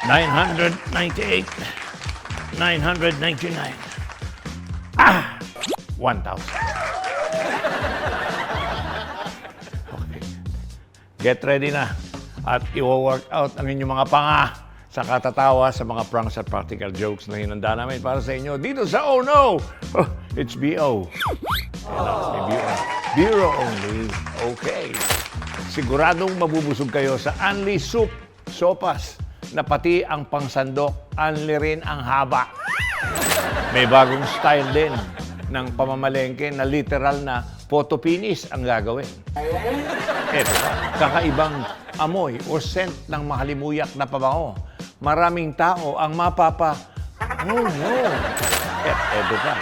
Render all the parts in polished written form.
998, 999. 1,000. Okay. Get ready na at i-work out ang inyong mga panga sa katatawa sa mga pranks at practical jokes na hinanda namin para sa inyo dito sa Oh No! Oh, it's BO. May BO. Biro only. Okay. Siguradong mabubusog kayo sa Unli Soup Sopas na pati ang pangsandok, unli rin ang haba. May bagong style din ng pamamalengke na literal na photo finish ang gagawin. Eto, kakaibang amoy o scent ng mahalimuyak na pabango. Maraming tao ang oh no! Eto pa,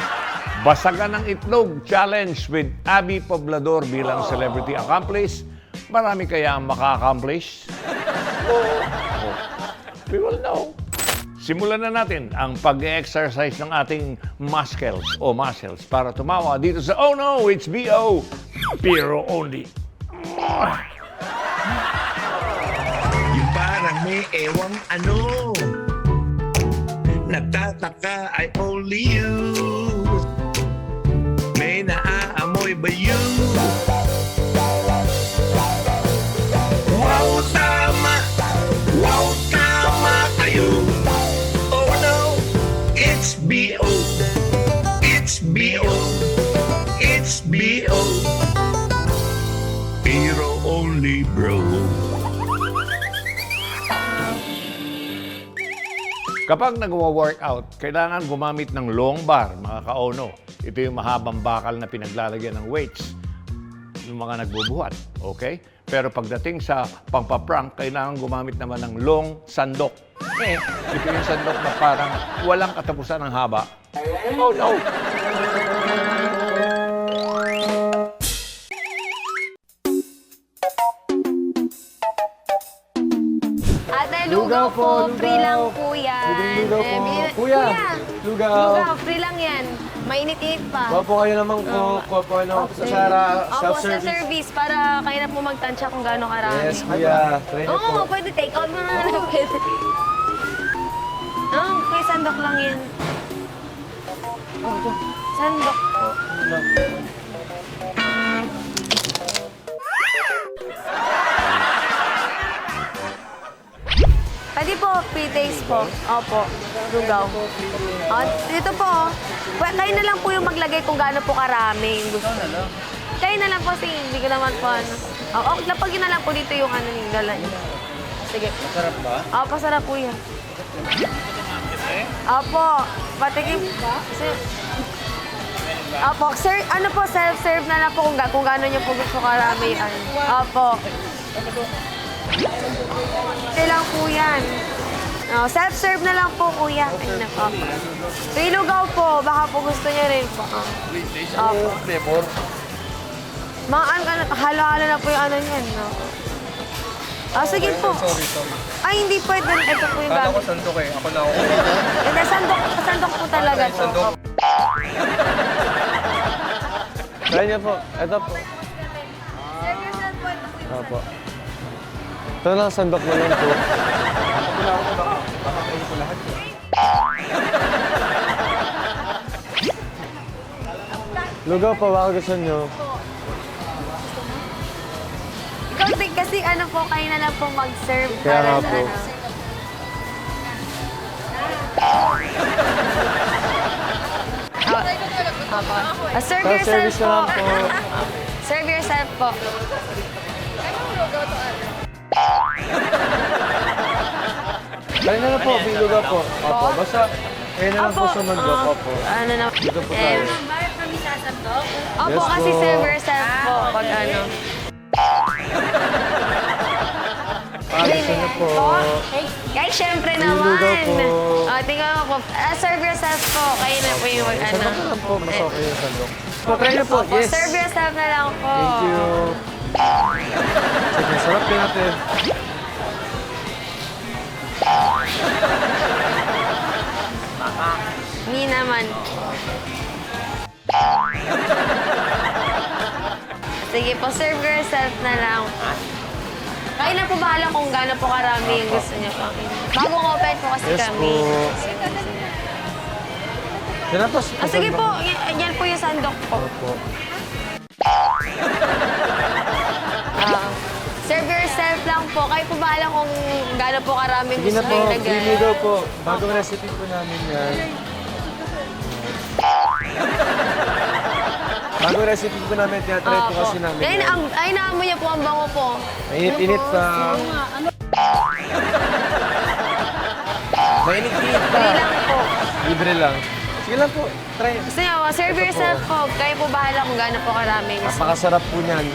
basagan ng itlog challenge with Abby Poblador bilang celebrity accomplice. Marami kaya ang maka-accomplish? We will know. Simulan na natin ang pag-exercise ng ating muscles para tumawa dito sa Oh No, it's BO. Biro only. Yung parang may ewang ano, nagtataka I only you. May naaamoy ba you? Wow, tama! Wow, tama kayo! Oh no, it's BO. It's BO. It's BO. Biro only, bro. Kapag nagwa-workout, kailangan gumamit ng long bar, mga kaono. Ito yung mahabang bakal na pinaglalagyan ng weights ng mga nagbubuhat. Okay? Pero pagdating sa pangpaprank, kailangan gumamit naman ng long sandok. Ito yung sandok na parang walang katapusan ng haba. Oh no! Ate, lugaw po. Free lang po yan. Lugaw po. Kuya, lugaw. Lugaw, free lang yan. Mainit-init pa. Kuha po kayo naman po. Kuha po kayo sa Opo, sa self-service. service para kayo na po magtansya kung gaano karami. Yes, kuya. Try niyo po. Oo, pwede take out mo na lang. Pwede. Kuya, sandok lang yan. Sandok po. Pwede po, pre-taste po. Opo, lugaw. Dito po, kayo na lang po yung maglagay kung gaano po karami yung gusto. Kayo na lang po, kasi hindi ko naman po ano. Lapagin na lang po dito yung ano yung dala niyo. Sige. Masarap ba? Opo, sarap po yan. Opo, patikim. Opo, sir, ano po, self-serve na lang po kung gaano niyo po gusto karami. Opo. Ito lang po yan. Self-serve na lang po, kuya. Ay, nako. May lugaw po. Baka po gusto niya rin po. Opo. Flavor. Halo-halo na po yung ano niyan, no? Sige po. Sorry. Ay, hindi pwede. Ito po yung Kala ko gamit. sandok eh. Ako na ako. Hindi, sandok po talaga to. Sandok. Try niyo po. Ito po. Serve yourself po. Ito po yung Opo. Ito lang sandok mo lang po. Lugaw po, baka gusto nyo. Ikaw din kasi ano po, kayo na lang po mag-serve Kaya para nga sa po. ano. Serve yourself Self-service na po. lang po. Serve yourself po. Kaya na lang po, may lugaw po. Opo, basta kayo na lang po Opo, sumandok. Opo. Ano na? Dito po tayo. Opo, Yes kasi po. serve yourself po pag ano. Gusto niyo po. Guys, syempre May lugaw naman. po. Tingnan mo po. Serve yourself po. Kayo na po yung ano. Sandok na lang po, mas okay yung sandok. So, try niyo po. Opo, Yes. serve yourself na lang po. Thank you. Sige, sarap din natin. Ni naman. Sige po, serve yourself na lang. Kayo na po bahala kung gaano po karami yung gusto niyo po. Bagong open po kasi Yes kami. po. Sila po. Sige po, yan po yung sandok po. Opo. Serve yourself lang po. Kayo po bahala kung gaano po karami Sige gusto na po, niyo ilagay. free lugaw po. Bagong recipe po namin yan. Bagong recipe po namin, tinatry po kasi namin yan. Ay, naamoy niya po ang bango po. Mainit-init pa. Mainit-init pa. Free lang po. Libre lang. Sige lang po, try. Gusto niyo, serve yourself po. Kayo po bahala kung gaano po karami gusto. Napakasarap po niyan.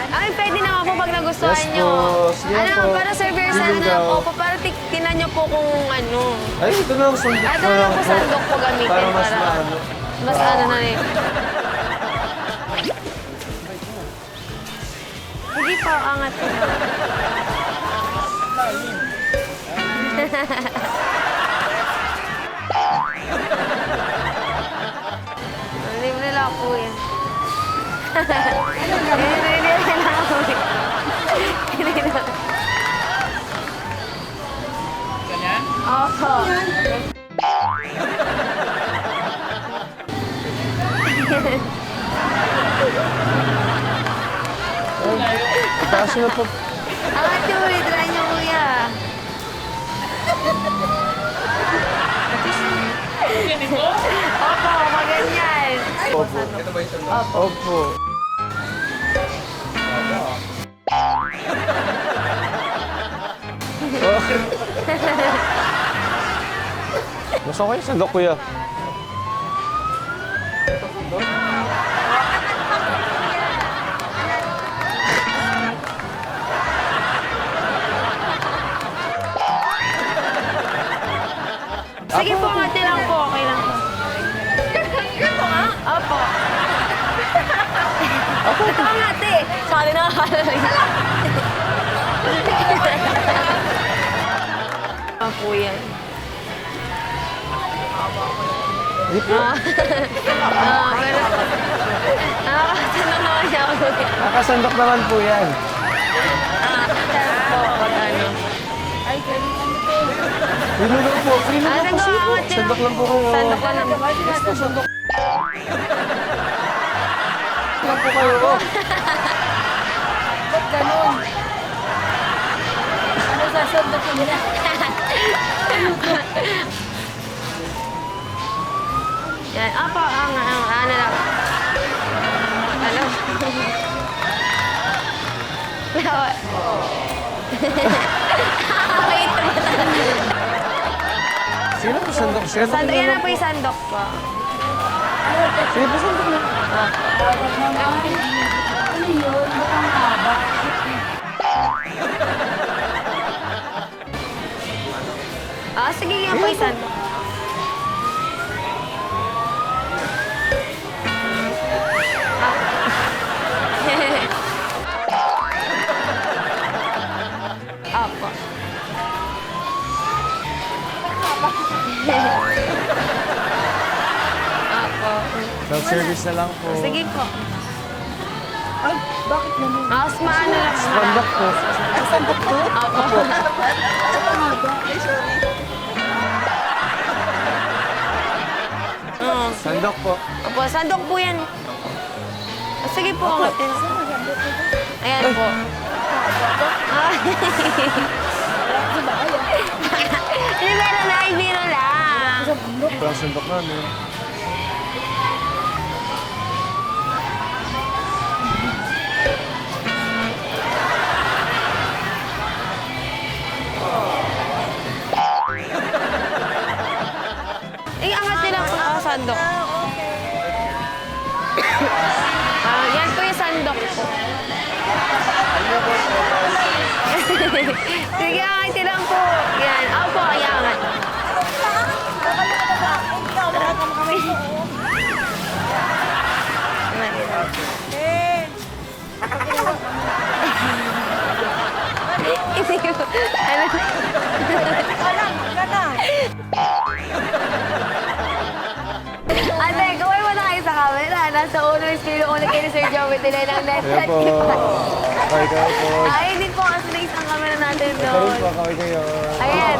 Ay, pwede naman po pag nagustuhan Yes nyo. po. Sige Ano, po. para serve yourself na Lugaw. po. Para tinan nyo po kung ano. Ay, ito na ang sandok. Ito na lang po sandok po gamitin Para mas para maano. mas ano na rin. Hindi pa, angat ko na. Libre lang po yan. Libre lang po yan. Libre lang. Opo. Taas na po. Angat yung try niyo, kuya. Opo, maganyan. Opo. Opo. Gusto ko yung sandok, kuya. Sige po, angati lang po. Okay lang po. Ito nga? Opo. Opo. Ito angati. Sabi na akala po yan. Hindi po. Pero... Nakakasanong naman siya ako. Nakasandok naman po yan. Sarap po. Pag ano. Free lugaw po. Free lugaw po. Sige po. angat Sandok lang po kayo. Sandok lang naman. Yes po, sandok. lang po kayo. Oh. Ba't ganun? Ano sasandok ko nila? Yan. Apo, ano lang. Ano? Wait, Sige na po, sandok. Sandok sandok, yan lang na po yung sandok po. Sige po, sandok lang. Ano yun? Mukhang haba. Sige, yan po yung sandok. Apo. Apo. Self-service na lang po. Sige po. Ay, bakit naman? Mas maano lang. Sandok po. Ay, sandok to? Apo. Sandok po. Apo, sandok po yan. Sige po, angatin. Ayan po. Hindi, meron na. Ibiro lang. Parang sandok namin. Angat nila po ang sandok. Yan po yung sandok po. Sige, angat lang po. Yan. Opo, angat. Ate, gawin mo na kayo sa camera. Nasa ulo yung screen, ulo kayo ni Sir Joey Delay ng Net Ayan po. 25. Kaway kayo po. Ay, hindi po kasi na isang camera natin Ito rin doon. po, kaway kayo. Ayan.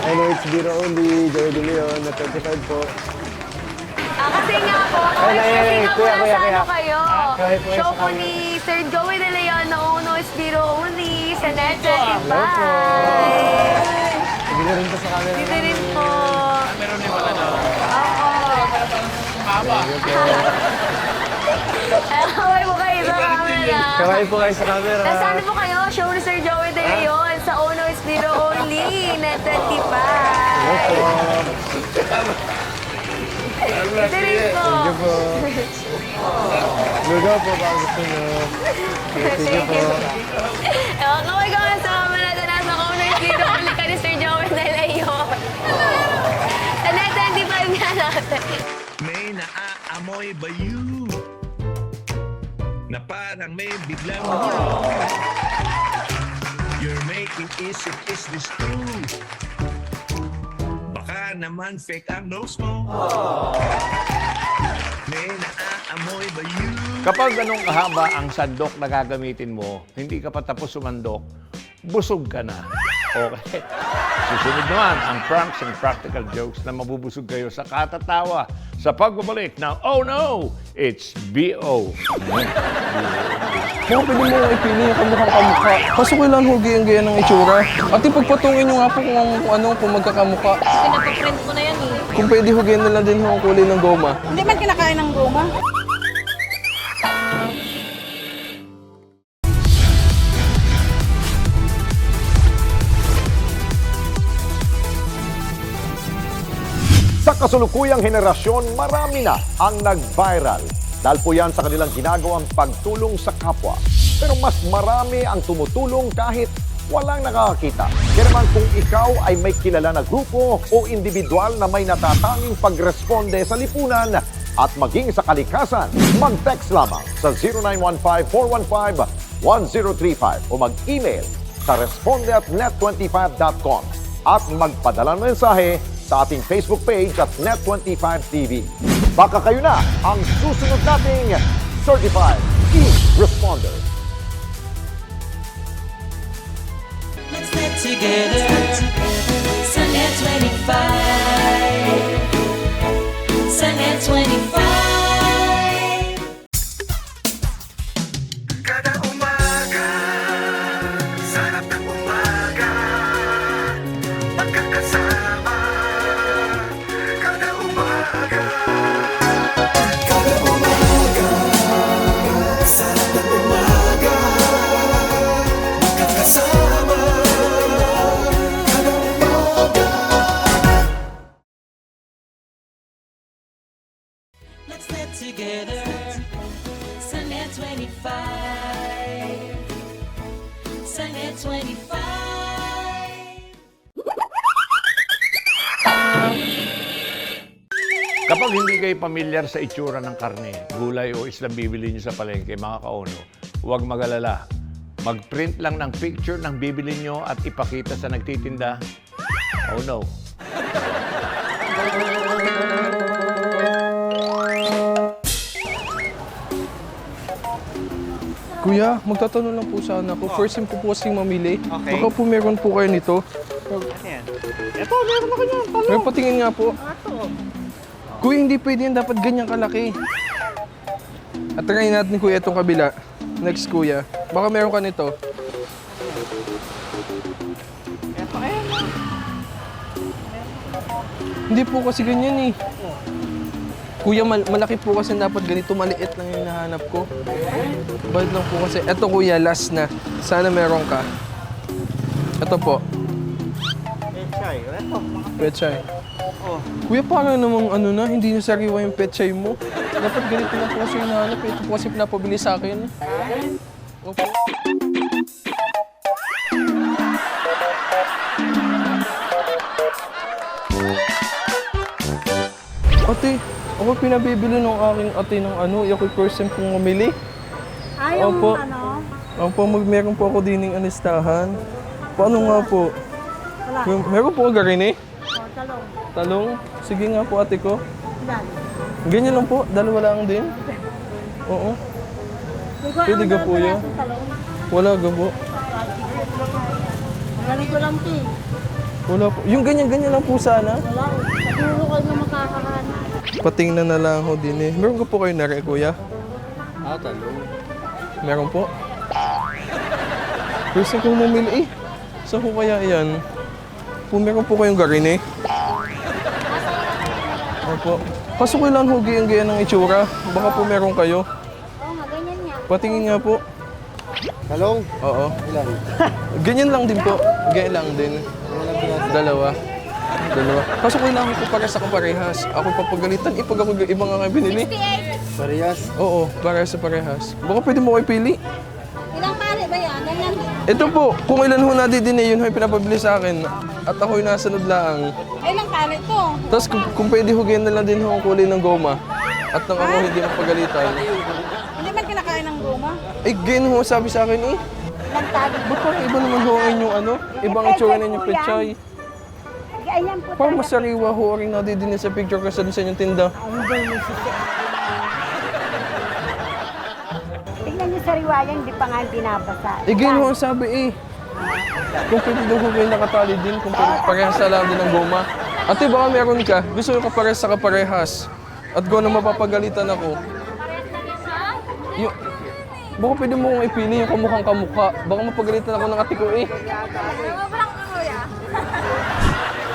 I know it's Biro only. Joey De Leon na 25 po. Kasi nga po, Ay, kasi nga po kuya, nasa kuya. ano kayo. Kahit po Show sa po kanya. ni Sir Joey De Leon na Uno is Biro only sa Net 25. Dito rin po sa camera. Dito rin po. Meron din pala na. Oo. Kaway po kayo sa camera. Kaway po kayo sa camera. Tapos ano po kayo? Show ni Sir Joey De Leon sa Uno is Biro only Net 25. Dito rin po. Thank you po. Lugaw po, baka gusto nyo. Sige po. Kaway ka nga sa camera natin. Nasa Uno is Biro only ka ni Sir Joey De Leon. Sa Net 25 nga natin. May naaamoy ba you? Na parang may biglang gulo. You're making isip, is this true? Baka naman fake ang nose mo. May naaamoy ba you? Kapag ganong kahaba ang sandok na gagamitin mo, hindi ka pa tapos sumandok, busog ka na. Okay? Susunod naman ang pranks and practical jokes na mabubusog kayo sa katatawa sa pagbabalik ng Oh No! It's B.O. Kung pwede mo ipili yung kamukhang kamukha. Kaso kailan hugi ang gaya ng itsura. At ipagpatungin nyo nga po kung magkakamukha. Pinapaprint mo na yan eh. Kung pwede hugian nila din yung kulay ng goma. Hindi man kinakain ng goma. Sa kasulukuyang henerasyon, marami na ang nag-viral. Dahil po yan sa kanilang ginagawang pagtulong sa kapwa. Pero mas marami ang tumutulong kahit walang nakakakita. Kaya naman kung ikaw ay may kilala na grupo o individual na may natatanging pagresponde sa lipunan at maging sa kalikasan, mag-text lamang sa 0915-415-1035 o mag-email sa responde@net25.com at magpadala ng mensahe sa ating Facebook page at Net25TV. Baka kayo na ang susunod nating Certified E-Responder. Let's get together. Sunday 25. Sunday 25. Kada umaga, sarap ng umaga, magkakasama. Kada umaga, sarap ng umaga, magkakasama. Kada umaga. Let's get together. Sunday 25. Sunday 25. Kapag hindi kayo pamilyar sa itsura ng karne, gulay o islang bibili nyo sa palengke, mga kaono, huwag mag-alala. Mag-print lang ng picture ng bibili nyo at ipakita sa nagtitinda. Oh no. Kuya, magtatanong lang po sana ako. First time ko po kasing mamili. Okay. Baka po meron po kayo nito. Ito, meron ako niyan. May patingin nga po. Kuya, hindi pwede yan. Dapat ganyan kalaki. At try natin kuya itong kabila. Next kuya. Baka meron ka nito. Hindi po kasi ganyan eh. Kuya, malaki po kasi dapat ganito. Maliit lang yung nahanap ko. Bad lang po kasi. Ito kuya, last na. Sana meron ka. Ito po. Pechay. Ito, mga Pechay. Kuya, paano namang ano na, hindi na sariwa yung pechay mo? Dapat ganito lang po kasi yung nahanap. Ito po kasi pinapabili sa akin. Opo. Ate, ako pinabibili ng aking ate ng ano, ako first time pong umili. Ayaw Opo. ano? Opo, meron po ako din ng anistahan. Paano nga po? Wala. Meron po ka rin eh? O, talong. Talong? Sige nga po ate ko. Ilan? Ganyan lang po, dalawa lang din. Oo. Pwede ka po yan? Wala ka po. Galing ko lang, Ti. Wala po. Yung ganyan-ganyan lang po sana. Wala. Siguro kayo na makakahanap. Patingnan na lang ho din eh. Meron ka po kayo nare, kuya? Talong. Meron po? Gusto kong mamili eh. Saan ko kaya yan? Po, meron po kayong garin eh. Opo. Kaso kailan ho gayang-gayang ng itsura? Baka po meron kayo. Oo nga, ganyan nga. Patingin nga po. Talong? Oo. Ilan? Ganyan lang din po. Ganyan lang din. Dalawa. Kaso kailangan ko para sa kaparehas. Ako papagalitan. Pag ako ibang nga binili. Parehas? Oo, para sa parehas. Baka pwede mo kayo pili. Ilang pare ba yan? Ganyan. Ito po, kung ilan ho nadidine, yun ho yung pinapabili sa akin. At ako'y nasunod lang. Ilang pare to? Tapos kung pwede ho, ganyan na lang din ho ang kulay ng goma. At nang ako hindi mapagalitan. Hindi man kinakain ng goma? Eh, ganyan ho sabi sa akin eh. Ilang tali? Ba't parang iba naman ho ang inyong ano? Ibang itsura na inyong pechay. Ayan po. Parang masariwa ho rin nadidine sa picture kasi sa inyong tinda. Tingnan niyo sa riwaya, hindi pa nga binabasa. Eh, ganyan ho ang sabi eh. Kung pwede daw ho kayo nakatali din, kung pwede parehas na lang din ng goma. Ate, baka meron ka, gusto ko kaparehas sa kaparehas. At go na mapapagalitan ako. Yung, baka pwede mo kong ipili yung kamukhang kamukha. Baka mapagalitan ako ng ate ko eh.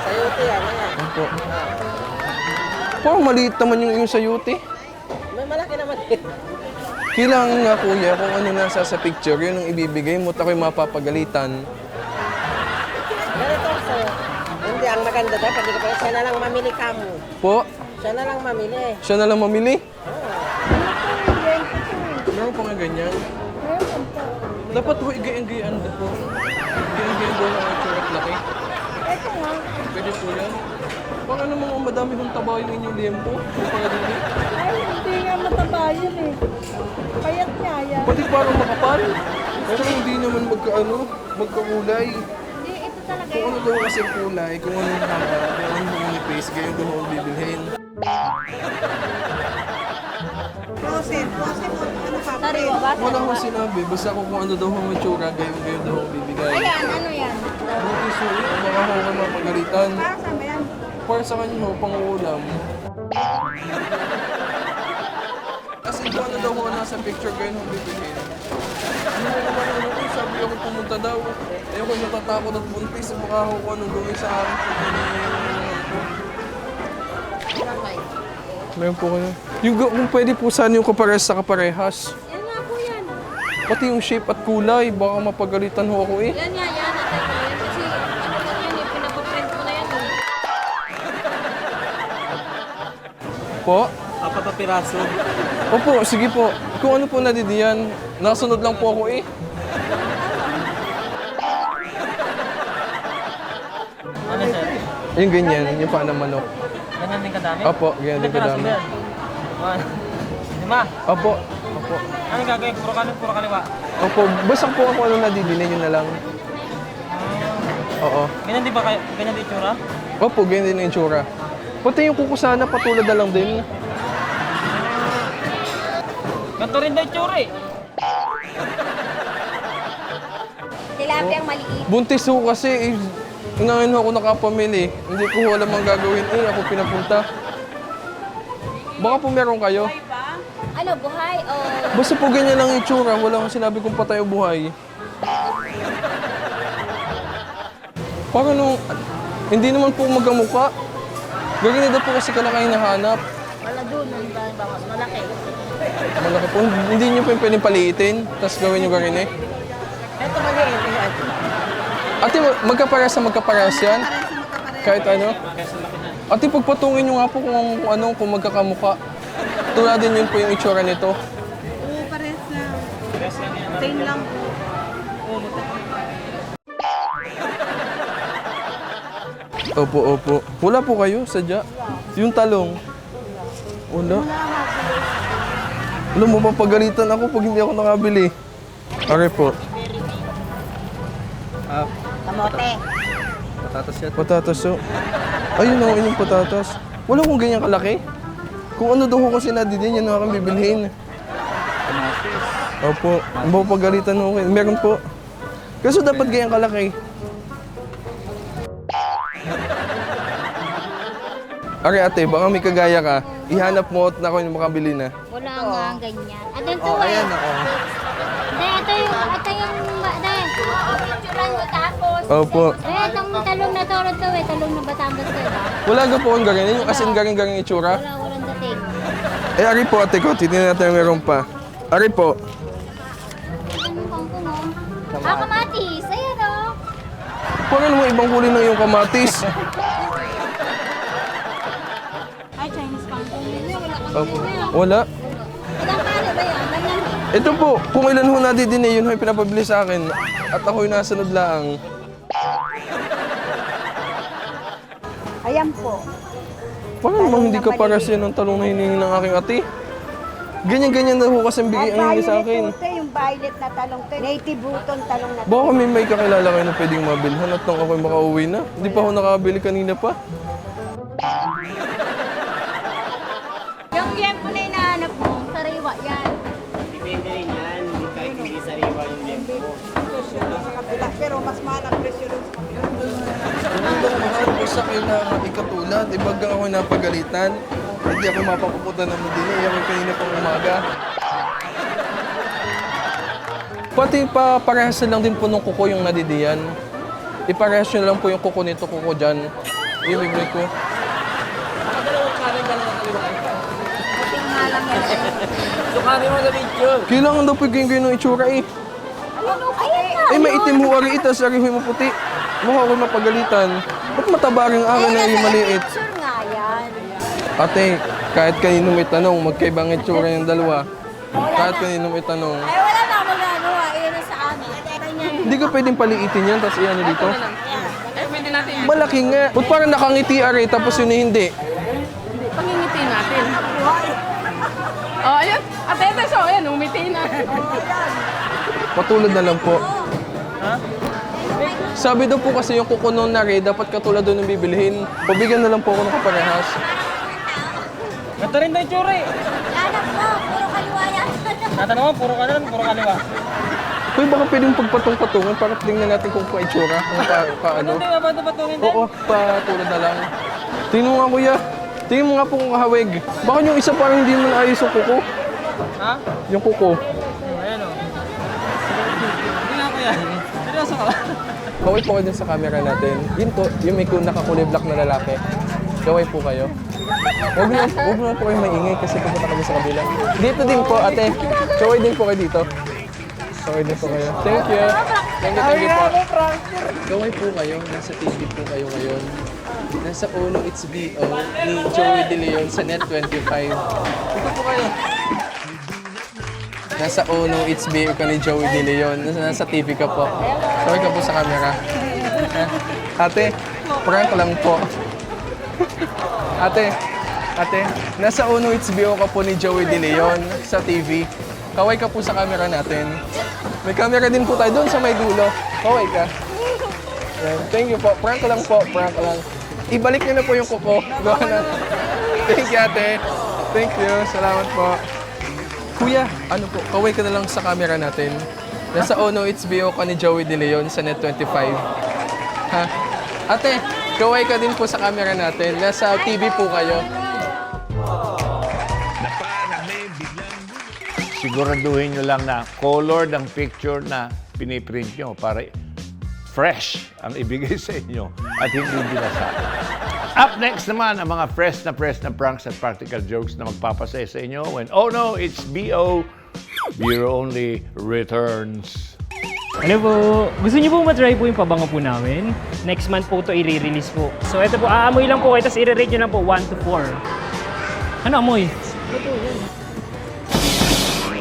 Sayote yan. Opo. Parang maliit naman yung sayote. May malaki naman. Kailangan nga kuya kung ano nasa sa picture, yun ang ibibigay mo at ako'y mapapagalitan. Ganito sir. Hindi, ang maganda daw, pag pa siya na lang mamili ka mo. Po, Siya na lang mamili. siya na lang mamili. Meron pa nga ganyan. Dapat ho, igayang-gayaan na po. Igayang-gayaan daw ang itsura at laki. Ito nga. Pwede po yan. Parang ano mga madami kong taba yung inyong liempo. Kung pala din eh. Ay, hindi nga mataba yun eh. Payat niya yan. Pati parang makapal. Pero hindi naman magkakulay. Hindi, ito talaga Kung ano daw kasi kulay, kung ano yung haba, kung ano yung nipis, ganyan daw ang bibilhin. Prosin mo. Ano pa? Sariwa ba? Wala akong sinabi, basta kung ano daw ang itsura, gayon daw ang bibigay. Ayan, ano yan? Buti so, baka ako ka mapagalitan. Para saan ba yan? Para sa kanya ho, pang-uulam. Kasi kung ano daw ho nasa picture, gayon ang bibilhin. Ano naman ano, sabi ako pumunta daw. Ayoko natatakot at buntis, baka ako kung anong gawin sa akin. Meron po kayo. Yung kung pwede po sana yung kaparehas sa kaparehas. Yan nga po yan. Pati yung shape at kulay, baka mapagalitan ho ako eh. Yan nga yan. Atay ko yan. Kasi ano lang yan eh. Pinapaprint ko na yan eh. Po? Apat na piraso. Opo, sige po. Kung ano po nadidiyan, nasunod lang po ako eh. Ano sir? Yung ganyan, yung paa ng manok. Ganyan din kadami? Opo, ganyan din kadami. Lima? Opo, opo. Ano gagawin? Puro kanin, puro kaliwa? Opo, basta po ako ano nadidiyan, yun na lang. Oo. Ganyan din ba kayo? Ganyan din itsura? Opo, ganyan din yung itsura. Pati yung kuko sana, patulad na lang din. Ganito rin daw itsura eh. Tilapiyang maliit. Buntis ho kasi, ngayon ako nakapamili. Hindi ko alam ang gagawin eh, ako pinapunta. Baka po meron kayo. Ano, buhay o... Basta po ganyan lang yung itsura, wala akong sinabi kung patay o buhay. Parang nung, hindi naman po magkamukha. Ganyan daw po kasi kalaki hinahanap. Wala doon, ba mas malaki. Malaki po, hindi nyo po yung pwedeng paliitin, tapos gawin nyo ganyan eh. Ito maliit. Ate, magkaparehas yan? Kahit ano? Ate, pagpatungin nyo nga po kung magkakamukha. Tuladin yun po yung itsura nito. Oo, pares lang. Same lang po. Opo, opo. Wala po kayo, sadya? Yung talong? Wala. Alam mo, mapagalitan ako pag hindi ako nakabili. Okay po. Kamote. Patatas yan. Patatas o. Ayun o, yung patatas. Wala kong ganyan kalaki. Kung ano daw ko sinadidin, yan ang aking bibilhin. Opo. Mapapagalitan ako kayo. Meron po. Kaso dapat ganyan kalaki. Are ate, baka may kagaya ka. Ihanap mo at ako yung makabili na. Wala nga ganyan. At ito ayan ako. Ito yung picturean mo tapos. Opo. Itong talong na toro to talong na Batangas to ba? Wala ka po ang ganyan. Yung asin garing-garing itsura. Walang dating. Ari po ate ko, titignan natin yung meron pa. Ari po. Anong pang puno? Kamatis. Ayan o. Paano mo ibang kulay ng iyong kamatis? Ay, Chinese pang puno. Opo. Wala. Ilang kano ba yan? Ganyan. Ito po, kung ilan ho nadidin yun ho yung pinapabili sa akin. At ako'y nasunod lang. Ayan po. Paano namang hindi ka paras yan ng talong na hiningi ng aking ate? Ganyan-ganyan na ho kasi ang bigay ang hiningi sa akin. Yung violet na talong to. Native Bruton talong na to. Baka may kakilala kayo na pwedeng mabilhan at nang ako'y makauwi na. Hindi pa ako nakabili kanina pa. Yung yempo na hinahanap mo, sariwa yan. Depende rin yan. Hindi kahit hindi sariwa yung lempo. Pero mas mahal ang presyo doon sa kapila. Ano ba mahal ko sa kailangan ikatulad? Ibaga ako napagalitan. Hindi ako mapapupunta ng Medina. Iyan ko kanina pang umaga. Pati pa parehas na lang din po ng kuko yung nadidiyan. Iparehas nyo na lang po yung kuko nito, kuko dyan. Ibigay ko. Sukari mo na picture. Kailangan daw po ganyan ng itsura eh. Eh, may itim ho ari ito, sa ari ho yung puti. Mukha ko mapagalitan. Ba't mataba rin ang akin na yung maliit? Picture nga yan. Ate, kahit kanino may tanong, magkaibang itsura yung dalawa. Kahit kanino may tanong. Ay, wala na ako magagawa. Iyan na sa amin. Ganyan. Hindi ka pwedeng paliitin yan, tapos iyan dito. Eh, pwede natin. Malaki nga. Ba't parang nakangiti ari, tapos yun eh, hindi? Pangingiti natin. Oh, ayan. Ate, ito. So, ayan. Umiti na. Patulad na lang po. Sabi daw po kasi yung kukunon na rin, dapat katulad doon ng bibilhin. Pabigyan na lang po ako ng kaparehas. Ganito rin tayo tsura eh. Hanap mo. Puro kaliwa yan. Tatanong mo, puro kanan, puro kaliwa. Uy, baka pwedeng pagpatong-patungan para tingnan natin kung pa-itsura. Kung ano. Hindi ba patungin din? Oo, patulad na lang. Tingnan mo nga kuya. Tingnan mo nga po kung kahawig. Baka yung isa parang hindi mo naayos yung kuko. Ha? Yung kuko. Ayan o. Hindi nga ko yan. Seryoso ka ba? Kaway po kayo dun sa camera natin. Yun po, yung may nakakulay black na lalaki. Kaway po kayo. Huwag na po kayo maingay kasi pupunta kami sa kabila. Dito din po, ate. Kaway din po kayo dito. Kaway din po kayo. Thank you. Thank you po. Kaway po kayo. Nasa TV po kayo ngayon. Nasa Uno It's BO ni Joey De Leon sa Net25. Dito po kayo. Nasa Uno It's BO ka ni Joey De Leon. Nasa TV ka po. Kaway ka po sa camera. Ate, prank lang po. Ate, nasa Uno It's BO ka po ni Joey De Leon sa TV. Kaway ka po sa camera natin. May camera din po tayo doon sa may dulo. Kaway ka. Yan. Thank you po. Prank lang po. Prank lang. Ibalik niyo na po yung kuko. Gawa na. Thank you, ate. Thank you. Salamat po. Kuya, ano po, kaway ka na lang sa camera natin. Nasa Uno It's BO ka ni Joey De Leon sa Net25. Ha? Ate, kaway ka din po sa camera natin. Nasa TV po kayo. Siguraduhin nyo lang na colored ang picture na piniprint nyo para fresh ang ibigay sa inyo at hindi binasa. Up next naman ang mga fresh na pranks at practical jokes na magpapasaya sa inyo when oh no, it's BO. Beer only returns. Ano po, gusto niyo po matry po yung pabango po namin? Next month po ito i-release po. So ito po, aamoy lang po kayo, tapos i-rate nyo lang po 1 to 4. Ano amoy?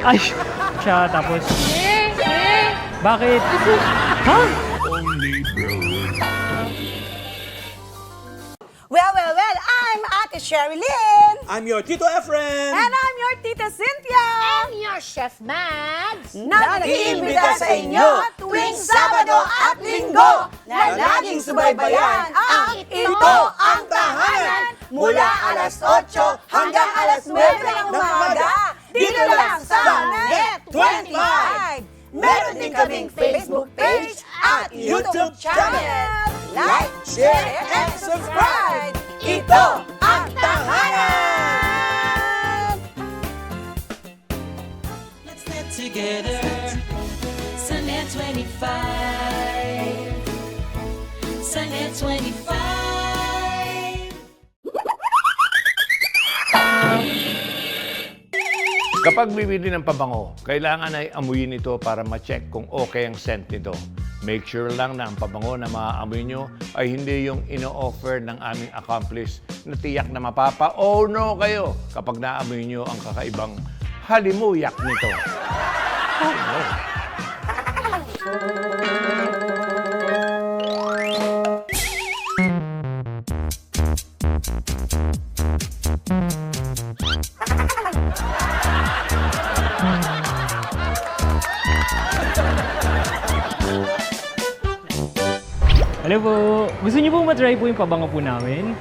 Ay! Siya, tapos... Bakit? Ha? Well, I'm Ate Sherilyn. I'm your Tito Efren. And I'm your Tita Cynthia. I'm your Chef Mads. Nag-iimbita sa inyo tuwing Sabado at Linggo na laging subaybayan ang Ito ang Tahanan mula alas 8 hanggang alas 9 ng umaga dito lang sa Net YouTube channel. Like, share, and subscribe. Ito ang Tahanan! Let's get together. Sunday 25. Sunday 25. Kapag bibili ng pabango, kailangan ay amuyin ito para ma-check kung okay ang scent nito. Make sure lang na ang pabango na maaamoy nyo ay hindi yung ino-offer ng aming accomplice na tiyak na mapapa-oh no kayo kapag naamoy nyo ang kakaibang halimuyak nito. Oh no. Hello po. Gusto niyo po matry po yung pabango po namin?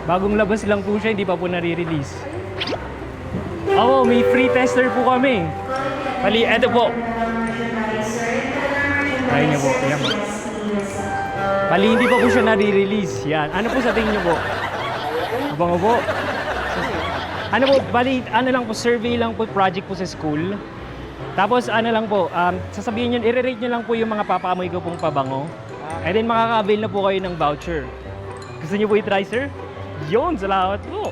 Bagong labas lang po siya, hindi pa po nare-release. Oo, may free tester po kami. Bali, eto po. Try niyo po. Ayan po. Bali, hindi pa po siya nare-release. Yan. Ano po sa tingin niyo po? Pabango po. Ano po, bali, ano lang po, survey lang po, project po sa school. Tapos ano lang po, sasabihin nyo, i-rate nyo lang po yung mga papaamoy ko pong pabango. And then makaka-avail na po kayo ng voucher. Gusto niyo po i-try, sir? Yun, salamat po.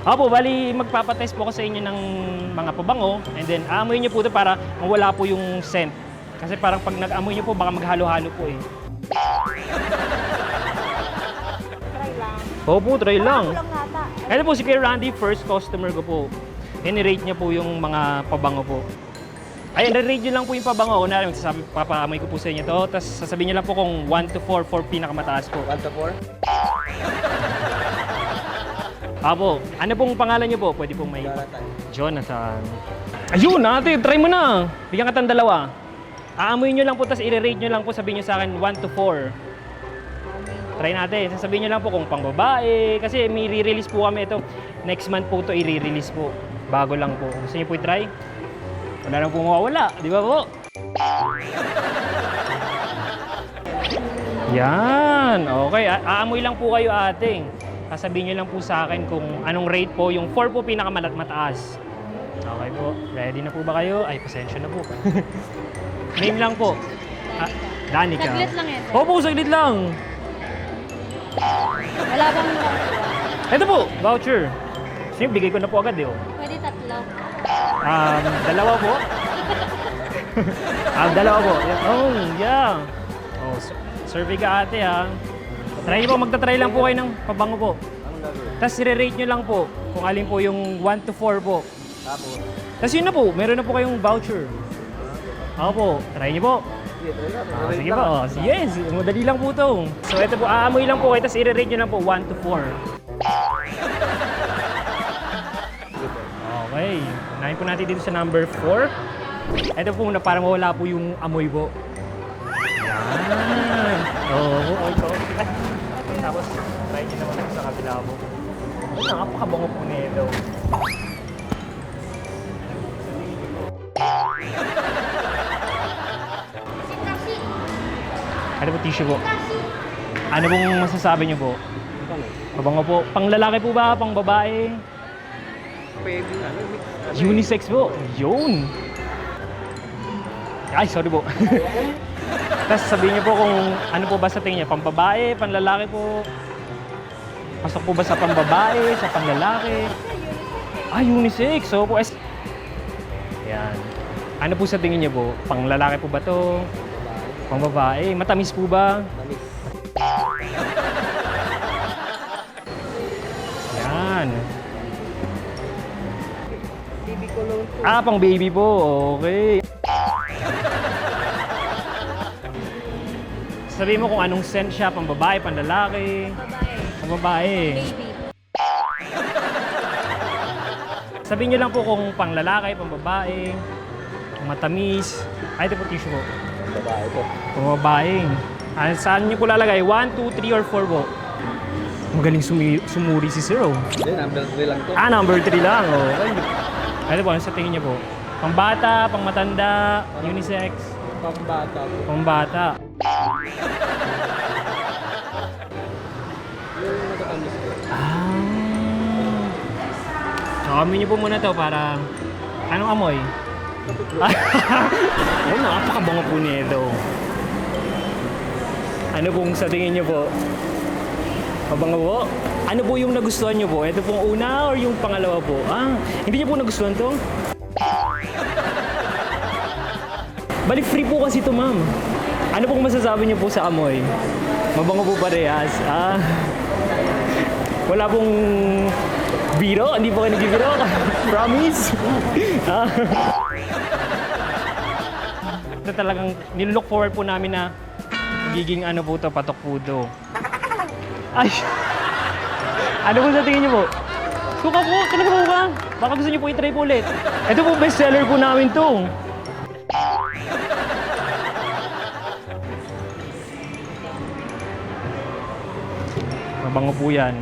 Apo, bali magpapatest po ako sa inyo ng mga pabango. And then aamoy niyo po ito para mawala po yung scent. Kasi parang pag nag-amoy niyo po, baka maghalo-halo po eh. Try lang. Opo, try lang. Lang nata. Ito po si Kuya Randy, first customer ko po. I-rate niya po yung mga pabango po. Ayun, rate nyo lang po yung pabango. Kunwari, papaamoy ko po sa inyo to. Tapos sasabihin nyo lang po kung 1 to 4, 4 pinakamataas po. 1 to 4? Apo, ano pong pangalan nyo po? Pwede pong may... Jonathan. Ayun, ate, try mo na. Bigyan ka tang dalawa. Aamoy nyo lang po, tapos i-rate nyo lang po. Sabihin nyo sa akin 1 to 4. Try natin. Sasabihin nyo lang po kung pang babae. Kasi may re-release po kami ito. Next month po ito i-release po. Bago lang po. Gusto nyo po i-try? Wala nang po mawawala. Di ba po? Yan. Okay. Aamoy lang po kayo, ate. Sasabihin nyo lang po sa akin kung anong rate po. Yung 4 po pinakamataas. Okay po. Ready na po ba kayo? Ay, pasensya na po. Name lang po. Danica. Saglit lang ito. Opo, saglit lang. Wala bang Ito po, voucher. Sige, bigay ko na po agad eh. Oh. pwede tatlo? Dalawa po. Dalawa po. Oh, yeah. Oh, survey ka ate ha. Try po, magta-try lang po kayo ng pabango po. Tapos i-rate nyo lang po kung alin po yung 1 to 4 po. Tapos yun na po, meron na po kayong voucher. Ako po, try nyo po. Sige po, yes, madali lang po to. So ito po, aamoy lang po kayo, tapos i-rate nyo lang po 1 to 4. Okay, unahin po natin dito sa number 4. Ito po muna para mawala po yung amoy po. Yan. Oo, ito. Tapos, try nyo naman po sa kabila po. Napakabango po nito. Ano po tissue po? Ano pong masasabi niyo po? Mabango po. Pang lalaki po ba? Pang babae? Pwede. Unisex po. Yun. Ay, sorry po. Tapos sabihin niyo po kung ano po ba sa tingin niya. Pang babae, pang lalaki po. Pasok po ba sa pang babae, sa pang lalaki? Ah, unisex. So po, yan. Ano po sa tingin niyo po? Pang lalaki po ba to? Pang babae. Matamis po ba? Matamis. Yan. Pang baby po. Okay. Sabihin mo kung anong scent siya, pang babae, pang lalaki. Babae. Pang babae. Baby. Sabihin niyo lang po kung pang lalaki, pang babae, kung matamis. Ay, ito po tissue po. Babae po. Pang babae. Saan niyo po lalagay? 1, 2, 3, or 4 po? Magaling sumuri si Sir. Hindi, number 3 lang to. Number 3 lang. Okay. Ano po, ano sa tingin niyo po? Pang bata, pang matanda, unisex, Pambata po. pang bata. So, amoy niyo po muna to para... Anong amoy? Oh, napakabango po nito. Ano pong sa tingin niyo po? Mabango po? Ano po yung nagustuhan niyo po? Ito pong una or yung pangalawa po? Hindi niyo po nagustuhan to? Balik free po kasi ito, ma'am. Ano pong masasabi niyo po sa amoy? Mabango po parehas. Wala pong biro? Hindi po kayo nagbibiro? Promise? Ito talagang nilook forward po namin na magiging ano po to, patok po to. Ay! Ano po sa tingin niyo po? Suka po, talaga po ba? Baka gusto niyo po i-try po ulit. Ito po bestseller po namin to. Mabango po yan.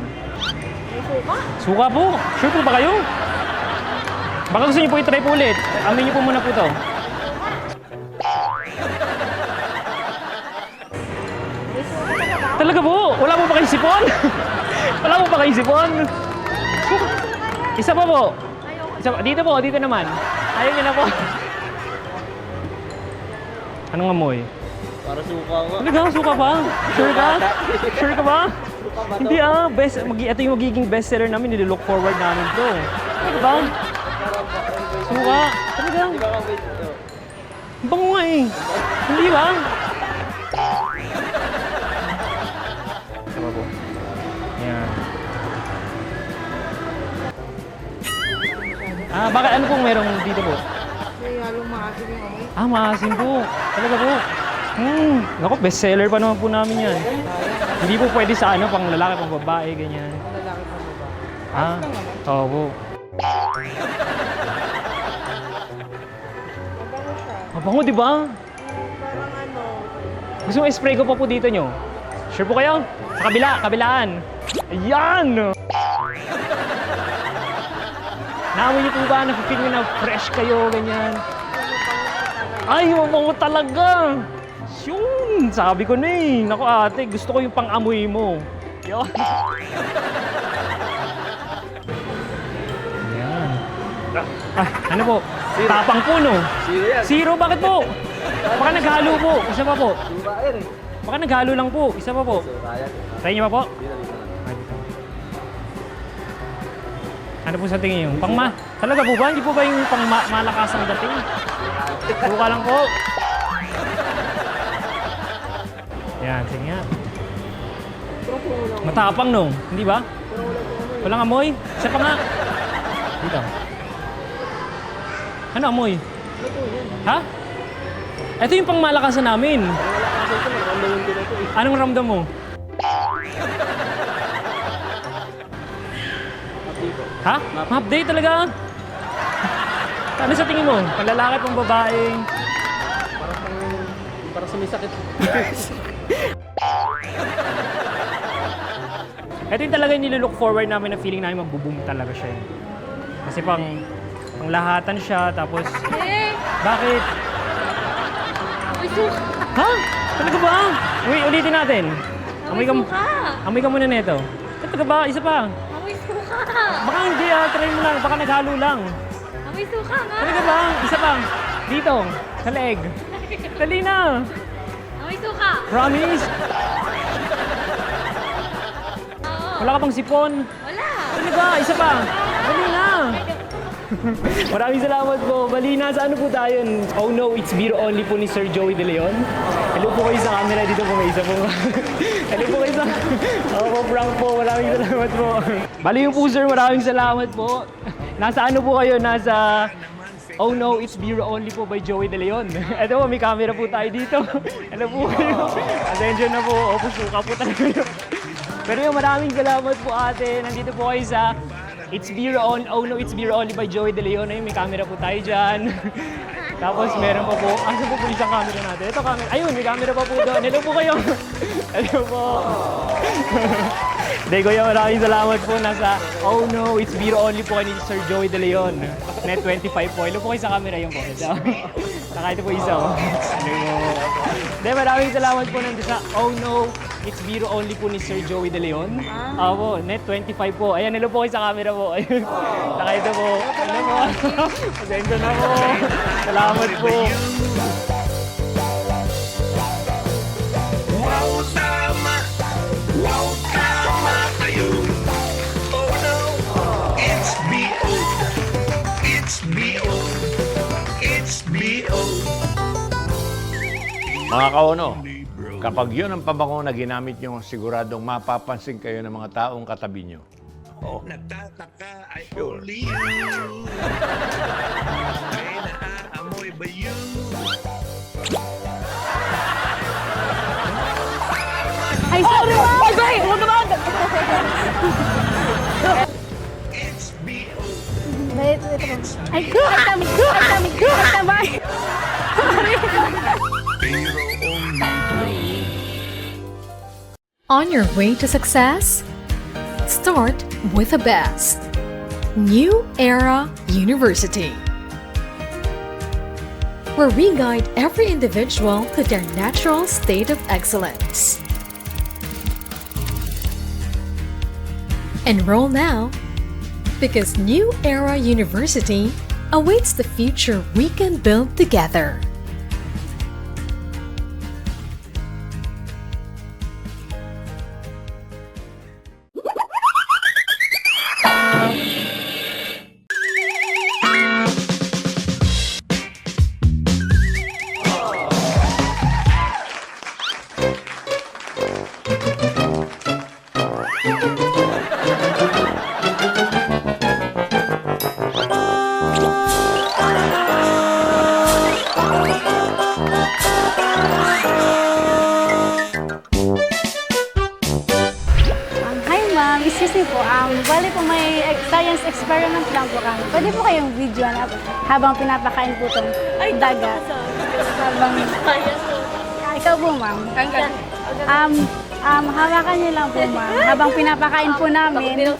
Suka? Suka po. Sure po ba kayo? Baka gusto niyo po i-try po ulit. Amin niyo po muna po to. Talaga po? Wala po ba kayong sipon? Wala po ba kayong sipon? Isa pa po. Isa pa. Dito po, dito naman. Ayaw niyo na po. Anong amoy? Para suka ko. Talaga? Suka pa? Sure ka? Sure ka ba? Hindi ito yung magiging bestseller namin, nililook forward namin to. Ano ba? Suka? Talaga? Bango nga eh. Hindi ba? Tama po. Yan. Bakit ano pong merong dito po? May halong maasim yung amoy. Maasim po. Talaga po. Naku, bestseller pa naman po namin yan. Hindi po pwede sa ano, pang lalaki, pang babae, ganyan. Lalaki pa ba? Oo po. Mabango siya. Mabango, di ba? Parang ano, Gusto mo spray ko pa po dito nyo? Sure po kayo? Sa kabilaan. Ayan! Naamoy niyo po ba? Nafe-feel nyo na fresh kayo, ganyan. Ay, mabango talaga! Yun! Sabi ko na eh. Naku ate, gusto ko yung pang-amoy mo. Yun. Ayan. Ano po? Zero. Tapang po, no? Zero yan. Zero? Bakit po? Baka naghalo po. Isa pa po. Suka yan eh. Baka naghalo lang po. Isa pa po. Suka yan. Try niyo pa po? Dito. Ay, dito. Ano po sa tingin niyo? Talaga po ba? Hindi po ba yung malakas ang dating? Suka lang po. Yan, sige nga. Matapang no? Hindi ba? Walang amoy? Isa pa nga. Dito. Ano amoy? Ha? Ito yung pangmalakasan namin. Anong ramdam mo? Ha? Map day talaga? Ano sa tingin mo? Panlalaki, pang babae? Para sumisakit. Ito yung talaga yung nililook forward namin na feeling namin magbo-boom talaga siya. Kasi panglahatan siya, tapos... Bakit? May suka. Ha? Talaga ba? Ulitin natin. May suka. Amoy ka muna nito. Talaga ba? Isa pa. May suka. Baka hindi try mo lang. Baka naghalo lang. May suka nga. Talaga ba? Isa pa. Dito. Sa leeg. Dali na. May suka. Promise? Wala ka pang sipon? Wala. Talaga? Isa pa. Dali na. Maraming salamat po. Balina, sa ano po tayo? Oh no, it's beer only po ni Sir Joey De Leon. Hello po kayo sa camera. Dito po may isa po. Hello po kayo sa... Ako, prank po. Maraming salamat po. Bali yung po, sir. Maraming salamat po. Nasa ano po kayo? Nasa... Oh no, it's beer only po by Joey De Leon. Ito po, may camera po tayo dito. Hello po kayo. Attention na po. Opo, suka po talaga yun. Pero yung maraming salamat po ate. Nandito po kayo sa It's Beer On. Oh no, It's Beer Only by Joey De Leon. Ayun, may camera po tayo dyan. Tapos meron pa po. Asa po po isang camera natin? Ito camera. Ayun, may camera pa po doon. Hello po kayo. Hello po. Hindi, kuya, maraming salamat po. Nasa Oh no, It's Beer Only po ni Sir Joey De Leon. Net 25 po. Hello po kayo sa camera yung po. Saka ito po isa. Hello po. Hindi, maraming salamat po nandito sa Oh no, It's Biro Only po ni Sir Joey De Leon. Opo, net 25 po. Ayan, hello po kayo sa camera po. Ayun. Nakita po. Ano po? Pasensya na po. Salamat po. Wow, tama! Wow, tama kayo! Oh no! It's B.O. It's B.O. It's B.O. Mga kaono, kapag yun ang pabango na ginamit nyo, siguradong mapapansin kayo ng mga taong katabi nyo. Oo. Nagtataka ay only you. May naaamoy ba you? Ay, sorry, ma'am! Ay, sorry! Huwag naman! It's B.O. Ay, tama! Ay, tama! Pero only On your way to success? Start with the best. New Era University, where we guide every individual to their natural state of excellence. Enroll now, because New Era University awaits the future we can build together. Hi ma'am, excuse me po. Bali po may science experiment lang po kami. Pwede po kayong video habang pinapakain po itong dagat. Habang... ikaw po ma'am. Hawakan niyo lang po ma'am. Habang pinapakain po namin.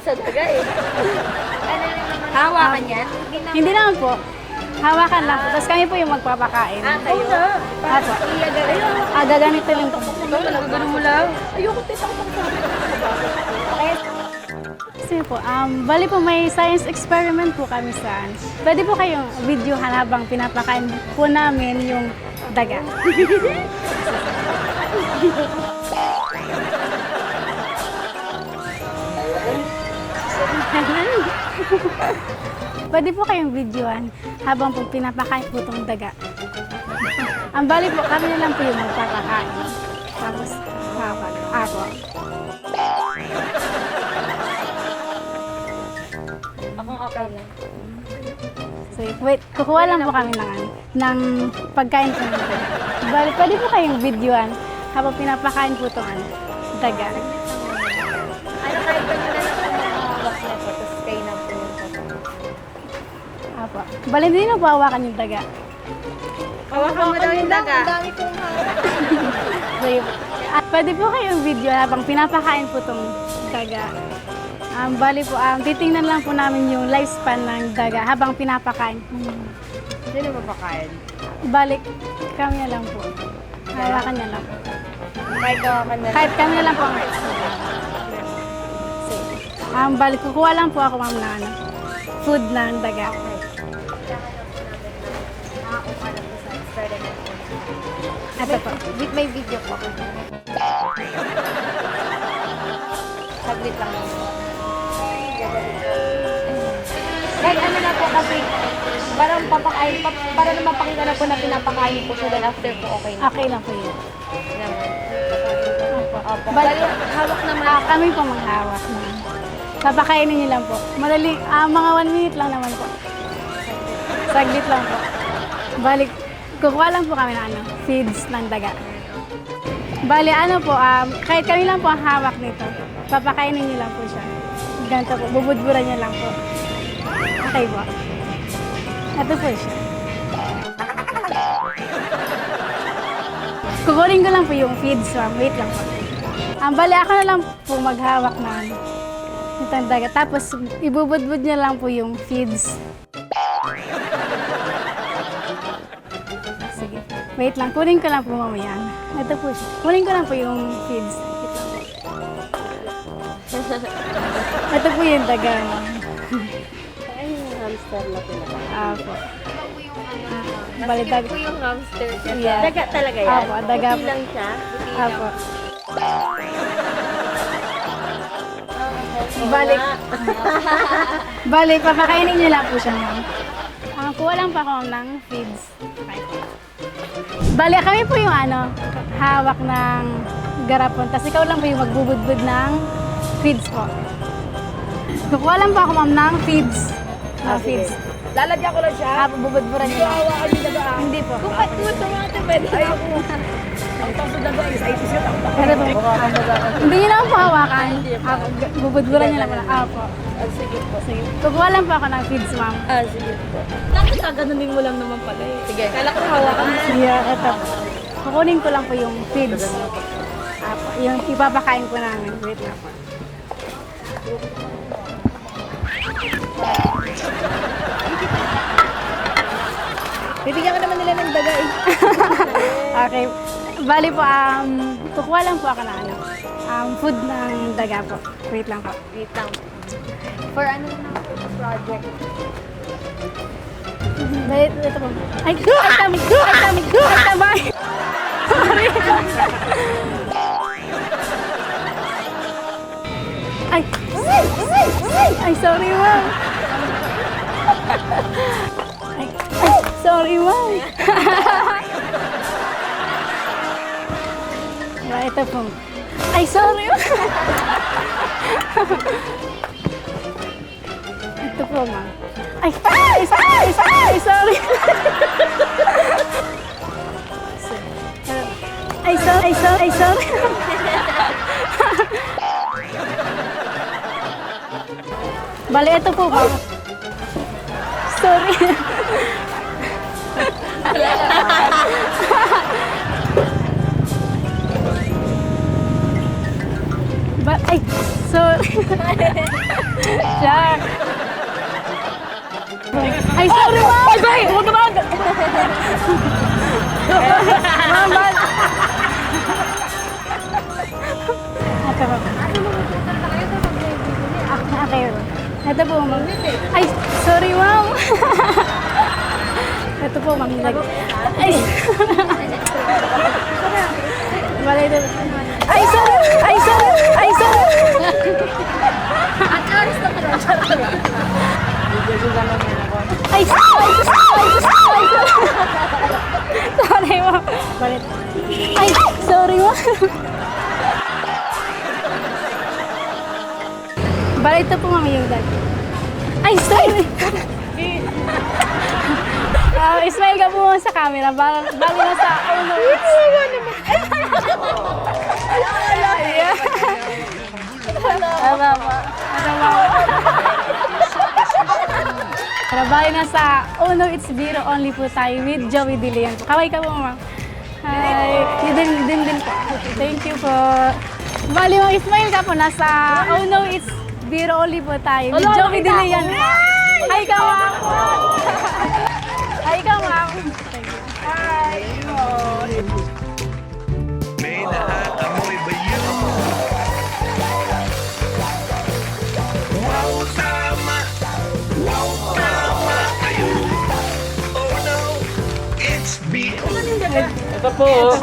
Hawakan yan? Hindi naman po. Hawakan lang po. Tapos kami po yung magpapakain. Kayo? Apo. Gaganito lang po. Ganun mo lang? Kasi po, bali po may science experiment po kami saan. Pwede po kayong videohan habang pinapakain po namin yung daga. Pwede po kayong videohan habang po pinapakain po itong daga. Ang bali po, kami na lang po yung magpapakain. Tapos, hawak. Ako. Okay lang. So, wait, kukuha lang po kami ng pagkain po ng daga. Bali, pwede po kayong videohan habang pinapakain po itong daga. Ano kahit pa nila lang ang hawak na po, tapos kayo na po yung Apo. Bali, hindi na po hawakan yung daga. hawakan mo daw yung daga. So, pwede po kayong video habang pinapakain po itong daga. Bali po, titingnan lang po namin yung lifespan ng daga habang pinapakain. Sino mapakain? Balik, kami na lang po. Hawakan na lang po. Kahit hawakan na Kahit kami na lang po ang balik, kukuha lang po ako ma'am na food ng daga. nakakuha na po sa experiment. Ito po. May video po ako. Saglit lang. Kahit ano na po kasi, parang papakain, para naman pakita na po na pinapakain po siya, then after po okay na. Okay lang po yun. Opo. Bali, hawak naman. Kami po maghawak na. Papakainin niyo lang po. Madali, mga 1 minute lang naman po. Saglit lang po. Balik, kukuha lang po kami ng feeds ng daga. Bali, kahit kami lang po ang hawak nito. Papakainin niyo lang po siya. Ganito po, bubudburan niyo lang po. Okay po. Ito po siya. Kukunin ko lang po yung feeds, ma'am. Wait lang po. Bali, ako na lang po maghawak na itong daga. Tapos, ibubudbud niya lang po yung feeds. Sige. Wait lang. Kunin ko lang po mamaya. Ito po siya. Kunin ko lang po yung feeds. Ito. Ito po yung daga, ma'am. Ay, yung hamster na pinaka. Apo. Bali, daga. Ito yung hamster siya. Yeah. Daga talaga yan? Apo, daga Puti po. lang siya? Puti lang. Apo. Balik. Balik, papakainin niyo lang po siya, ma'am. Kuha lang pa ako ng feeds. Okay. Bali, kami po yung hawak ng garapon. Tapos ikaw lang po yung magbubudbud ng feeds po. Kukuha lang po ako, ma'am, ng feeds. Feeds. Lalagyan ko lang siya. Bubudburan niyo. Hawakan yung daga. Hindi po. Kung tumate, pwede ako. Ang taas ng daga is 80 siya. Pero po, hindi niyo lang po hawakan. Bubudburan niyo lang po. Apo. Sige po. Sige. Kukuha lang po ako ng feeds, ma'am. Sige po. Bakit gaganunin mo lang naman pala eh? Sige. Kala ko hawakan mo. Yeah, ito. Kukunin ko lang po yung feeds. Apo. Yung ipapakain ko namin. Wait lang po. Bibigyan ka naman nila ng daga eh. Okay. Bali po, kukuha lang po ako ng food ng daga po. Wait lang po. Wait lang. For ano na project? Dahil, ito po. Ay, tama. Sorry. Ay, sorry, ma'am. Ay, sorry, ma'am. Ito po. Ay, sorry, ma'am. Ito po, ma'am. Ay, sorry. Ay, sorry. Bali, ito po, ma'am. Sorry. Ay, sorry. Shark. Ay, sorry, ma'am. Ay, bay! Huwag naman! Ma'am, ma'am. Ito po. Okay. Ito po, ma'am. Ay, sorry, ma'am. Ito po, ma'am. Ay, bali, ito. Ay, sorry! At oras na ka. Ay, sorry, ma'am. Bali. Ay, sorry, ma'am. Bali, ito po, ma'am, yung dad. Ay, sorry! Smile ka po sa camera. Bali na sa... Oh, no. Bali na sa Oh No, It's Biro Only po tayo with Joey Dilian. Kaway ka po, ma'am. Hi. Din po. Thank you po. Bali, ma'am, smile ka po. Nasa Oh No, It's Biro Only po tayo with Joey Dilian. Hi ka, ma'am. Hi ka, ma'am. Hi. May naaamoy ba yun? Wow, tama! Wow, tama kayo! Oh no, it's B.O. Ito po.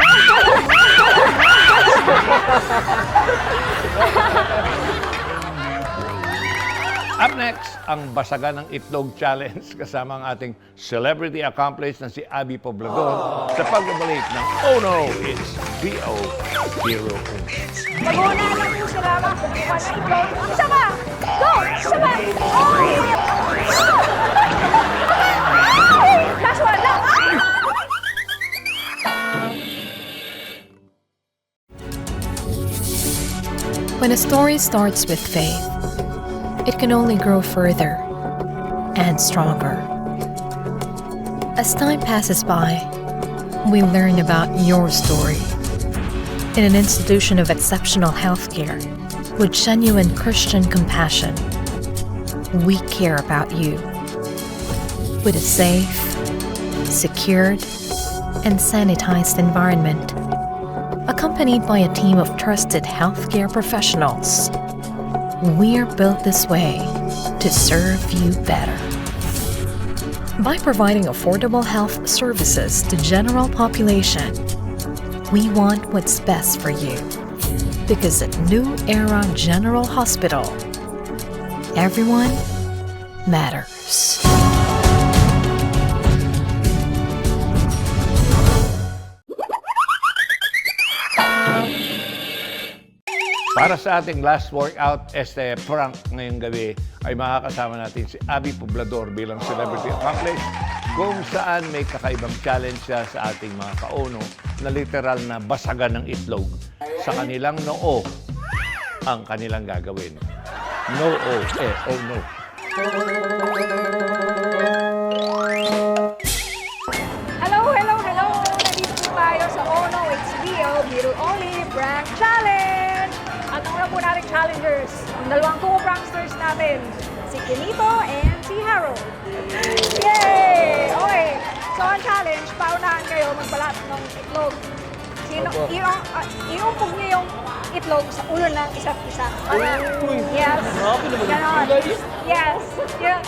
Up next, ang Basagan ng Itlog Challenge kasama ang ating celebrity accomplice na si Abby Poblador sa pagbabalik ng Oh No, It's B.O. Hero. Mag-una lang po sila mga kukuha na itlog. Isa ba? Go! Isa ba? Last one lang! When a story starts with faith, it can only grow further and stronger. As time passes by, we learn about your story. In an institution of exceptional healthcare, with genuine Christian compassion, we care about you. With a safe, secured, and sanitized environment, accompanied by a team of trusted healthcare professionals, We're built this way to serve you better. By providing affordable health services to general population, we want what's best for you. Because at New Era General Hospital, everyone matters. Para sa ating last workout, prank ngayong gabi, ay makakasama natin si Abby Poblador bilang celebrity accomplice kung saan may kakaibang challenge siya sa ating mga kauno na literal na basagan ng itlog. Sa kanilang noo ang kanilang gagawin. No, oh, oh no. Hello! Nandito po tayo sa Oh No, It's Real, Biro Only Prank Challenge! At ang una po nating challengers, ang dalawang co-pranksters natin, si Kinito and si Harold. Yay! Okay, so ang challenge, paunahan kayo magbalat ng itlog. Iumpog niyo yung itlog sa ulo ng isa't isa. Yes. Ganon. Yes.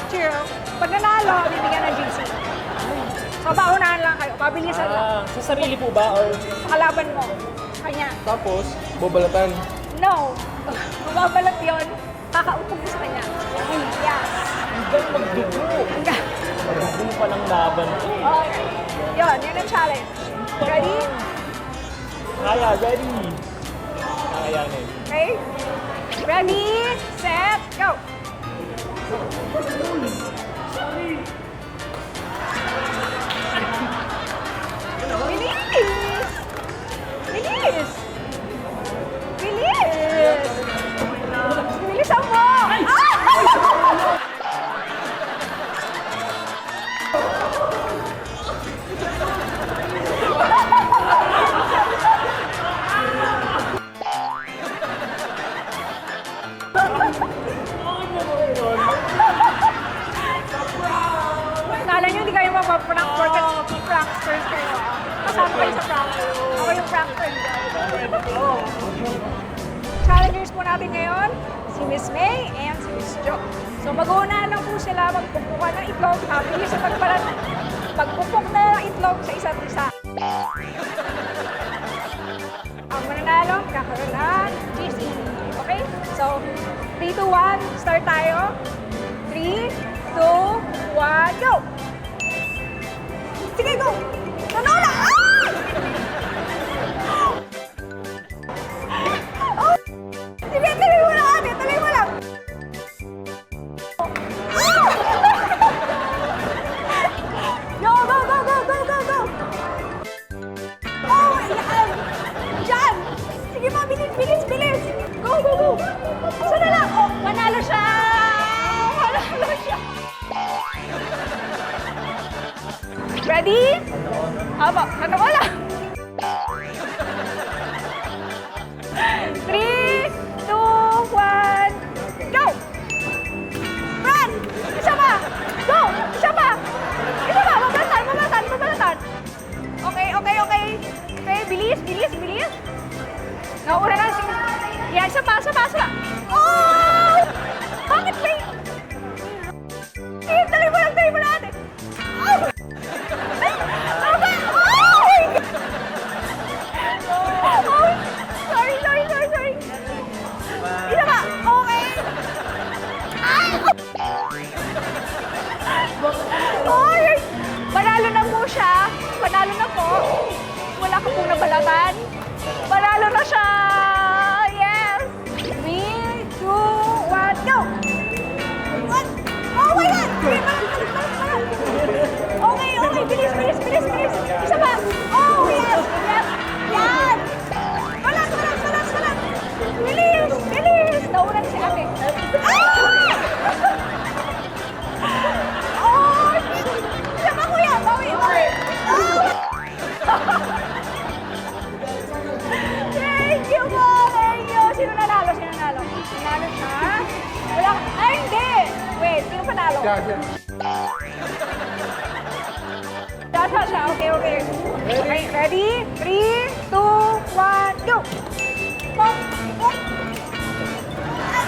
True. Pag nanalo, bibigyan ng GC. So, paunahan lang kayo. Pabilisan lang. Sa sarili po ba? Or... Sa kalaban mo. Kanya. Tapos, babalatan. No. Mababalat yun. Kakaupog mo sa kanya. Yes. Hanggang magdugo. Magdugo pa ng laban. Okay. Yun ang challenge. Ready? Kaya, ready. Kakayanin. Okay? Ready, set, go! Bilis! Bilis! Bilis! Bilisan mo! Kala nyo hindi kayo mapaprank porkat pranksters kayo. Kasama kayo sa prank. Ako yung prankster. Challengers po natin ngayon, si Miss May and si Miss Jo. So mag-uunahan lang po sila magpupukan ng itlog. Habili sa pagpupok na ng itlog sa isa't isa. Ang mananalo, kakaroon ng GC. Okay? So, 3, 2, 1, start tayo. 3, 2, 1, go! Sige, go! Nanola! Oh! Sige, tuloy mo lang ate! Tuloy mo lang! Go, go, go, go, go, go, go! Oh, yan! Diyan! Sige ma, bilis, bilis, bilis! Go, go, go! Saan na lang? Oh, manalo siya! Manalo siya! Ready? Haba, nanola! 3, 2, 1, go! Run! Isa pa! Go! Isa pa! Isa pa! Mabalatan, mabalatan, mabalatan! Okay, okay, okay. Okay, bilis, bilis, bilis. Nauna na si... Yan, isa pa, isa pa, isa pa. Oh! Bakit may... Tuloy mo lang natin. Oh! Oh! Sorry. Isa pa, okay. Ay! Panalo na po siya. Panalo na po. Wala ka pong nabalatan. Panalo na siya. Yes. 3, 2, 1, go! What? Oh my God! Okay, bilis. Isa pa. Oh, yes. Yan. Balat. Bilis. Naunan si ate. Oh, isa pa kuya. Bawi. Thank you po. Sino nanalo? Nanalo siya? Wala. Ay, hindi. Wait, sino panalo? Data siya. Okay. Okay, ready? 3, 2, 1, go!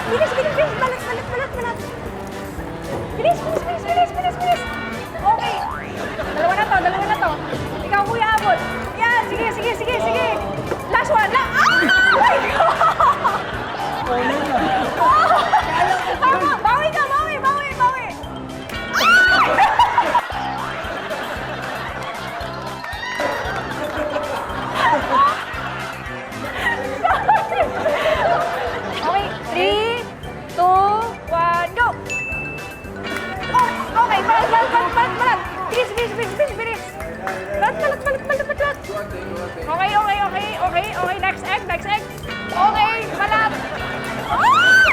Bilis. Bilis, bilis, bilis, bilis, bilis, bilis. Okay. Dalawa na to. Ikaw, Kuya Abot. Yan, sige, sige, sige, sige. Last one. Ah! My God! Tama, bawi ka, bawi, bawi, bawi. Okay, 3, 2, 1, go! Oh, okay, balat. Bilis, bilis, bilis, bilis, bilis. Balat. Okay, next egg. Okay, balat. Ay!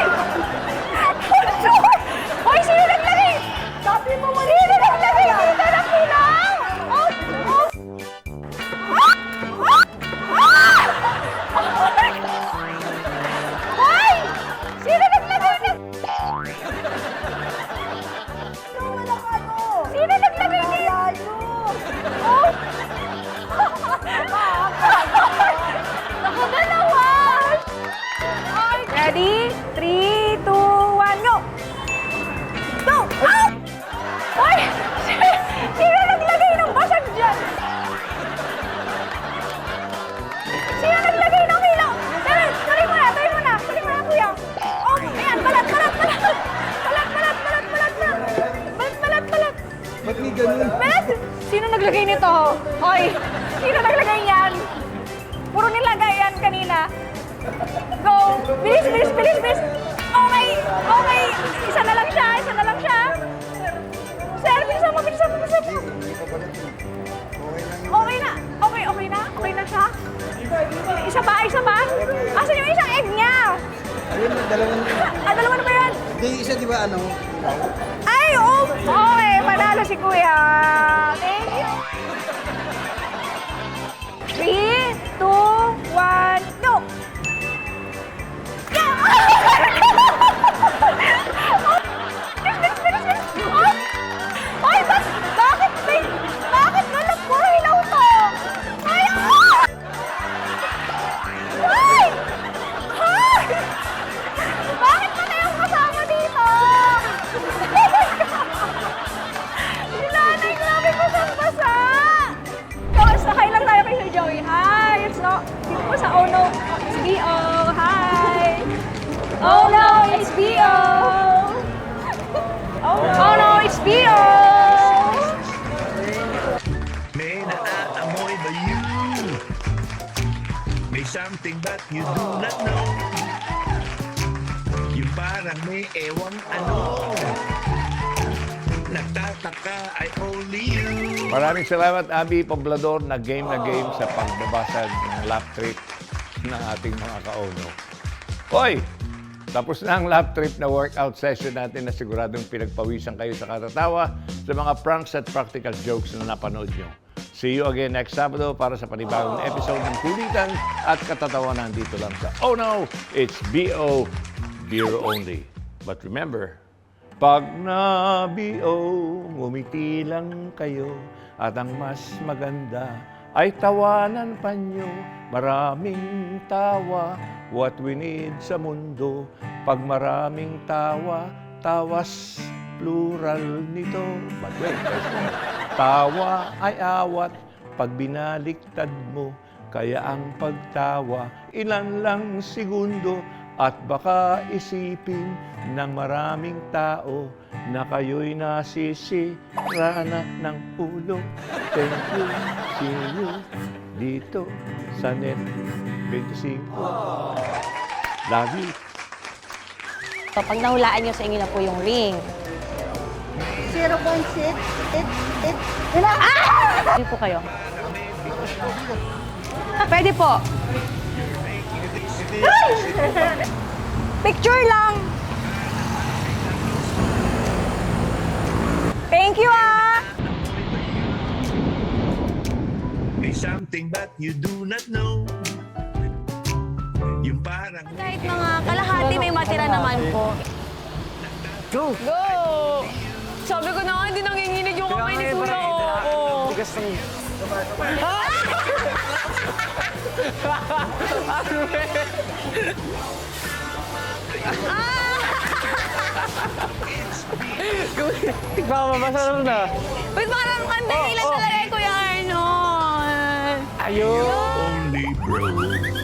Hoy, sino naglagay? Sabi mo mali. Sino naglagay dito ng kilaw? Oh! Hoy! Sino naglagay ng... Sino naglagay dito? Oh! Nakadalawa! Ready? 3, 2, 1, go! Go! Ah! Hoy! Sino naglagay ng basag dyan? Sino naglagay ng ilaw? Tuloy mo na, kuya. Oh, ayan, balat. Ba't may ganun? Balat! Sino naglagay nito? Hoy! Sino naglagay yan? Puro nilagay yan kanina. Go! Bilis! Okay! Isa na lang siya. Sir, bilisan mo. Okay na siya. Isa pa? Asan yung isang egg niya? Ayun, dalawa na. Dalawa na ba yan? Hindi, isa di ba ano? Ay, oh! Okay, panalo si Kuya. Thank you. 3, 2, 1, go! Ay, bakit galap ko? Hilaw to! Ay! Bakit pa tayong kasama dito? Si nanay, grabe basang-basa! So, hi lang tayo kay Sir Joey. Hi! Dito po sa Oh No, it's B.O. Hi! Oh no, it's B.O. Oh no, it's B.O. May naaamoy ba you? May something that you do not know. Yung parang may ewang ano. Nagtataka ay only you. Maraming salamat, Abby Poblador, na game sa pagbabasag ng lap trip ng ating mga ka-ono. Hoy! Tapos na ang lap trip na workout session natin na siguradong pinagpawisan kayo sa katatawa sa mga pranks at practical jokes na napanood nyo. See you again next Sabado para sa panibagong episode ng Kulitan at Katatawanan dito lang sa Oh No, It's B.O. Beer Only. But remember, pag na-B.O., ngumiti lang kayo at ang mas maganda ay tawanan pa nyo. Maraming tawa, what we need sa mundo. Pag maraming tawa, tawas plural nito. But wait, there's more. Tawa ay awat pag binaliktad mo. Kaya ang pagtawa, ilan lang segundo. At baka isipin ng maraming tao na kayo'y nasisira na ng ulo. Thank you, see you dito sa Net 25. Love you. So, pag nahulaan nyo sa inyo na po yung ring. 0.6. Pwede po kayo. Pwede po. Picture lang. Thank you, ah! May something that you do not know. Yung parang Kahit mga kalahati, may matira naman po. Go! Sabi ko na nga, hindi nanginginig yung kamay ni Kuya. Oo. Ah! Baka mabasa na. Wait, parang kandang ilan talaga kay Kuya Arnold. Ayun. Only bro.